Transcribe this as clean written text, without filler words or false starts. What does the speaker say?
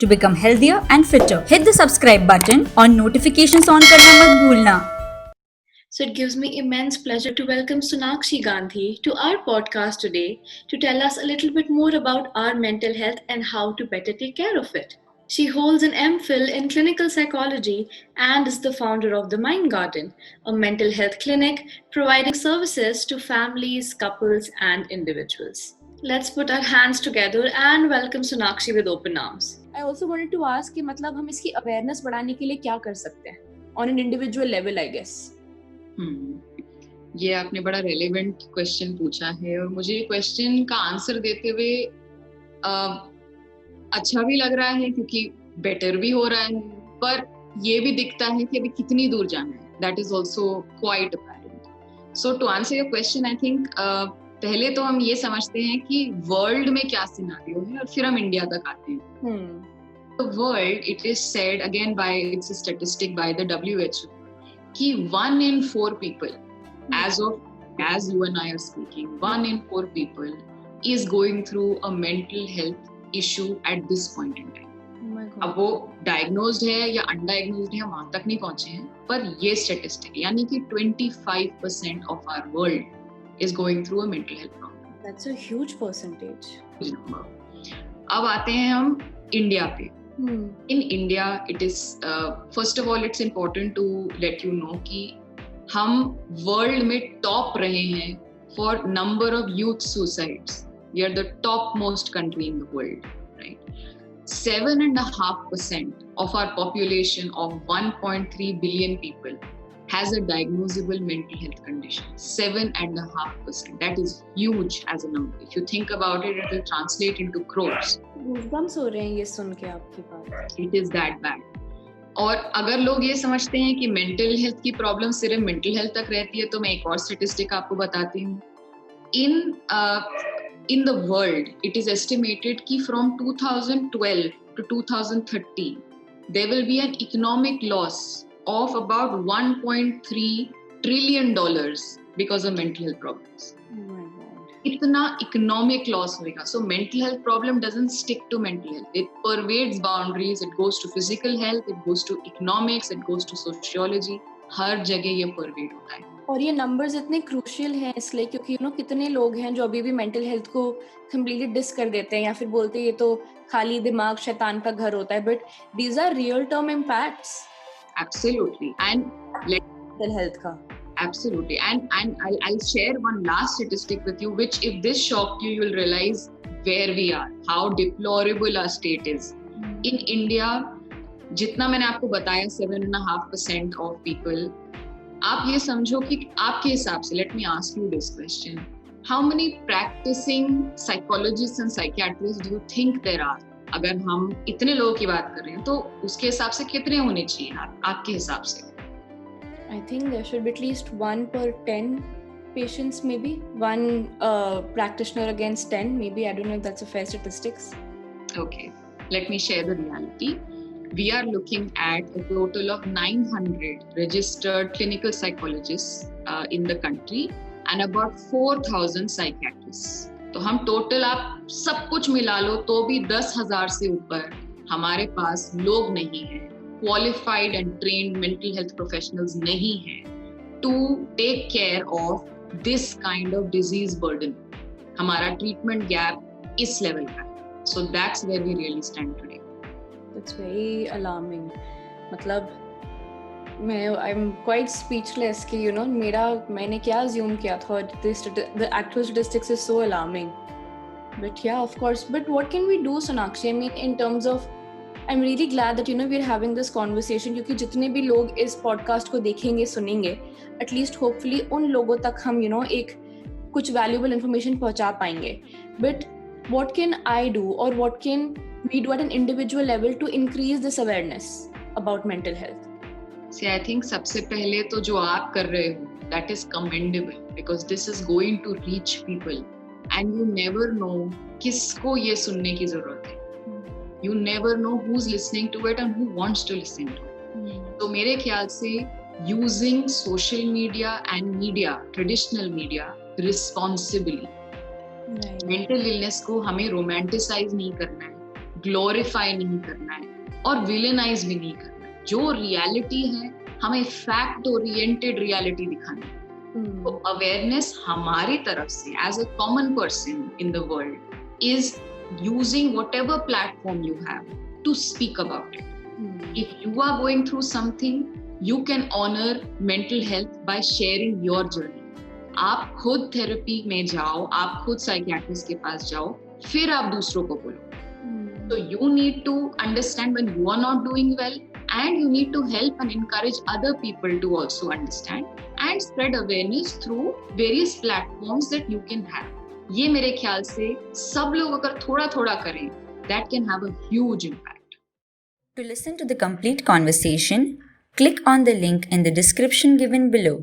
to become healthier and fitter. Hit the subscribe button और notifications on करना मत भूलना. So it gives me immense pleasure to welcome Sonakshi Gandhi to our podcast today to tell us a little bit more about our mental health and how to better take care of it. She holds an MPhil in clinical psychology and is the founder of the Mind Garden, a mental health clinic providing services to families, couples, and individuals. Let's put our hands together and welcome Sonakshi with open arms. I also wanted to ask कि मतलब हम इसकी awareness बढ़ाने के लिए क्या कर सकते हैं on an individual level, I guess. ये आपने बड़ा रेलेवेंट क्वेश्चन पूछा है और मुझे क्वेश्चन का आंसर देते हुए अच्छा भी लग रहा है क्योंकि बेटर भी हो रहा है, पर ये भी दिखता है कि अभी कितनी दूर जाना है. That is also quite apparent. So to answer your question, I think पहले तो हम ये समझते हैं कि वर्ल्ड में क्या सिनेरियो है और फिर हम इंडिया तक आते हैं. The world, it is said again by, it's a statistic by the WHO, कि 1 in 4 people, as you and I are speaking, 1 in 4 people is going through a mental health issue at this point in time. अब वो diagnosed है या undiagnosed है, वहां तक नहीं पहुंचे हैं, पर ये statistic यानी कि 25% of our world is going through a mental health problem. That's a huge percentage. अब आते हैं हम इंडिया पे. In India, it is first of all, it's important to let you know कि हम वर्ल्ड में टॉप रहे हैं for number of youth suicides. We are the topmost country in the world, right? 7.5% of our population of 1.3 billion people has a diagnosable mental health condition. 7.5%. That is huge as a number. If you think about it, it will translate into crores. Goosebumps हो रहे हैं ये सुन के आपकी बात. It is that bad. और अगर लोग ये समझते हैं कि मेंटल हेल्थ की प्रॉब्लम सिर्फ मेंटल हेल्थ तक रहती है, तो मैं एक और स्टैटिस्टिक आपको बताती हूँ. In the world, it is estimated कि from 2012 to 2030, there will be an economic loss of about $1.3 trillion because of mental health problems. Oh my God. इतना economic loss होगा. So mental health problem doesn't stick to mental health. It pervades boundaries. It goes to physical health. It goes to economics. It goes to sociology. हर जगह ये pervade होता है. और ये numbers इतने crucial हैं इसलिए क्योंकि कितने लोग हैं जो अभी भी mental health को completely diss कर देते हैं या फिर बोलते हैं ये तो खाली दिमाग शैतान का घर होता है. But these are real term impacts. Absolutely. And mental health का. Absolutely. And I'll share one last statistic with you, which if this shocked you, you'll realize where we are, how deplorable our state is. In India, जितना मैंने आपको बताया 7.5% of people, आप ये समझो कि आपके हिसाब से, let me ask you this question, how many practicing psychologists and psychiatrists do you think there are? अगर हम इतने लोगों की बात कर रहे हैं तो उसके हिसाब से कितने होने चाहिए आपके हिसाब से? I think there should be at least 1 per 10 patients, maybe 1 practitioner against 10, maybe. I don't know if that's a fair statistics. Okay, let me share the reality. We are looking at a total of 900 registered clinical psychologists in the country and about 4,000 psychiatrists. तो हम total आप सब कुछ मिला लो तो भी 10,000 से ऊपर हमारे पास लोग नहीं हैं, qualified and trained mental health professionals nahi hai to take care of this kind of disease burden. Hamara treatment gap is level ka. So that's where we really stand today. That's very alarming. मतलब I'm quite speechless कि मैंने क्या assume किया था. The actual statistics is so alarming. But yeah, of course. But what can we do, Sonakshi? I mean, in terms of, I'm really glad that we're having this conversation क्योंकि जितने भी लोग इस podcast को देखेंगे सुनेंगे, at least hopefully उन लोगों तक हम एक कुछ valuable information पहुंचा पाएंगे. But what can I do or what can we do at an individual level to increase this awareness about mental health? See, I think सबसे पहले तो जो आप कर रहे हो, that is commendable because this is going to reach people and you never know किसको ये सुनने की जरूरत है. You never know who's listening to it and who wants to listen to it. तो मेरे ख्याल से using social media and media, traditional media, responsibly. Right. Mental illness को हमें रोमांटिसाइज नहीं करना है, ग्लोरीफाई नहीं करना है और विलेनाइज भी नहीं करना है. जो रियलिटी है हमें फैक्ट ओरिएंटेड रियलिटी दिखानी है. तो अवेयरनेस हमारी तरफ से as a common person in the world is using whatever platform you have to speak about it. If you are going through something, you can honor mental health by sharing your journey. आप खुद therapy में जाओ, आप खुद psychiatrist के पास जाओ, फिर आप दूसरों को बोलो. So you need to understand when you are not doing well, and you need to help and encourage other people to also understand and spread awareness through various platforms that you can have. ये मेरे ख्याल से सब लोग अगर थोड़ा-थोड़ा करें, that can have a huge impact. To listen to the complete conversation, click on the link in the description given below.